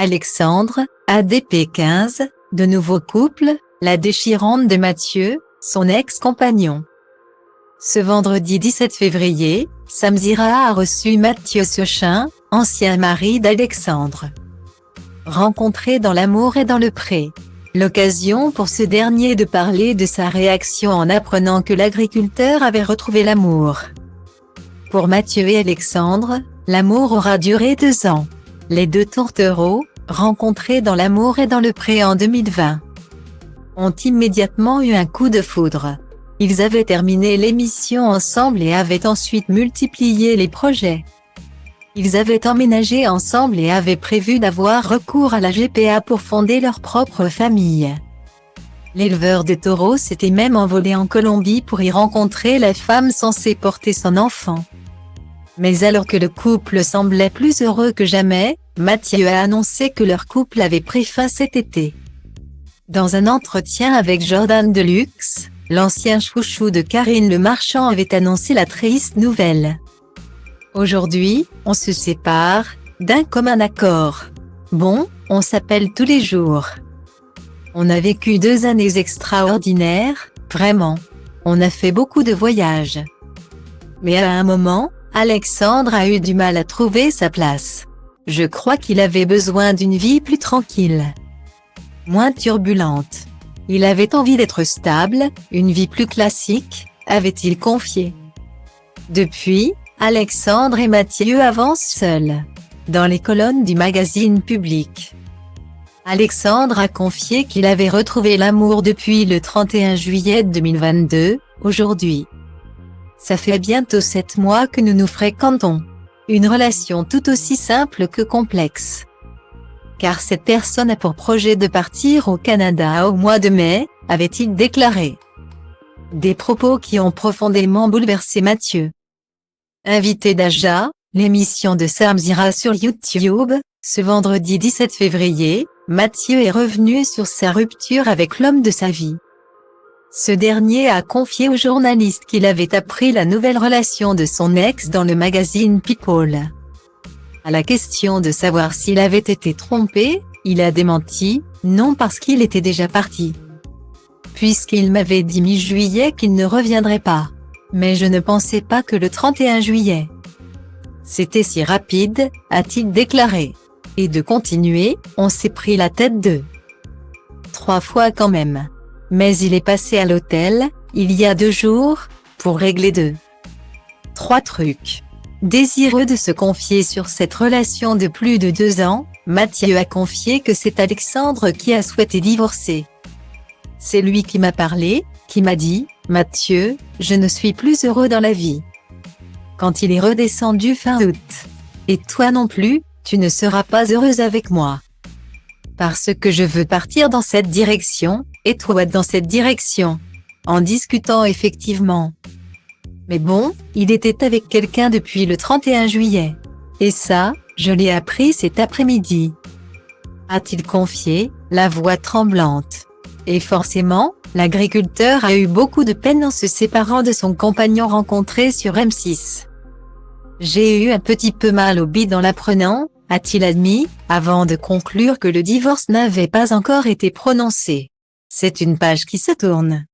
Alexandre, ADP 15, de nouveau couple, la déchirante de Mathieu, son ex-compagnon. Ce vendredi 17 février, Samzira a reçu Mathieu Sechin, ancien mari d'Alexandre. Rencontrés dans l'amour et dans le pré. L'occasion pour ce dernier de parler de sa réaction en apprenant que l'agriculteur avait retrouvé l'amour. Pour Mathieu et Alexandre, l'amour aura duré 2 ans. Les deux tourtereaux, rencontrés dans l'amour et dans le pré en 2020, ont immédiatement eu un coup de foudre. Ils avaient terminé l'émission ensemble et avaient ensuite multiplié les projets. Ils avaient emménagé ensemble et avaient prévu d'avoir recours à la GPA pour fonder leur propre famille. L'éleveur de taureaux s'était même envolé en Colombie pour y rencontrer la femme censée porter son enfant. Mais alors que le couple semblait plus heureux que jamais, Mathieu a annoncé que leur couple avait pris fin cet été. Dans un entretien avec Jordan Deluxe, l'ancien chouchou de Karine Le Marchand avait annoncé la triste nouvelle. Aujourd'hui, on se sépare, d'un commun accord. Bon, on s'appelle tous les jours. On a vécu 2 années extraordinaires, vraiment. On a fait beaucoup de voyages. Mais à un moment, Alexandre a eu du mal à trouver sa place. Je crois qu'il avait besoin d'une vie plus tranquille, moins turbulente. Il avait envie d'être stable, une vie plus classique, avait-il confié. Depuis, Alexandre et Mathieu avancent seuls, dans les colonnes du magazine Public. Alexandre a confié qu'il avait retrouvé l'amour depuis le 31 juillet 2022, aujourd'hui. Ça fait bientôt 7 mois que nous nous fréquentons. Une relation tout aussi simple que complexe. Car cette personne a pour projet de partir au Canada au mois de mai, avait-il déclaré. Des propos qui ont profondément bouleversé Mathieu. Invité d'Aja, l'émission de Samzira sur YouTube, ce vendredi 17 février, Mathieu est revenu sur sa rupture avec l'homme de sa vie. Ce dernier a confié aux journalistes qu'il avait appris la nouvelle relation de son ex dans le magazine People. À la question de savoir s'il avait été trompé, il a démenti, non parce qu'il était déjà parti. Puisqu'il m'avait dit mi-juillet qu'il ne reviendrait pas. Mais je ne pensais pas que le 31 juillet. C'était si rapide, a-t-il déclaré. Et de continuer, on s'est pris la tête 3 fois quand même. Mais il est passé à l'hôtel, il y a 2 jours, pour régler 3 trucs. Désireux de se confier sur cette relation de plus de 2 ans, Mathieu a confié que c'est Alexandre qui a souhaité divorcer. C'est lui qui m'a parlé, qui m'a dit « Mathieu, je ne suis plus heureux dans la vie. » Quand il est redescendu fin août. « Et toi non plus, tu ne seras pas heureuse avec moi. Parce que je veux partir dans cette direction, et toi dans cette direction. » En discutant effectivement. Mais bon, il était avec quelqu'un depuis le 31 juillet. Et ça, je l'ai appris cet après-midi. A-t-il confié, la voix tremblante. Et forcément, l'agriculteur a eu beaucoup de peine en se séparant de son compagnon rencontré sur M6. J'ai eu un petit peu mal au bide en l'apprenant, a-t-il admis, avant de conclure que le divorce n'avait pas encore été prononcé. C'est une page qui se tourne.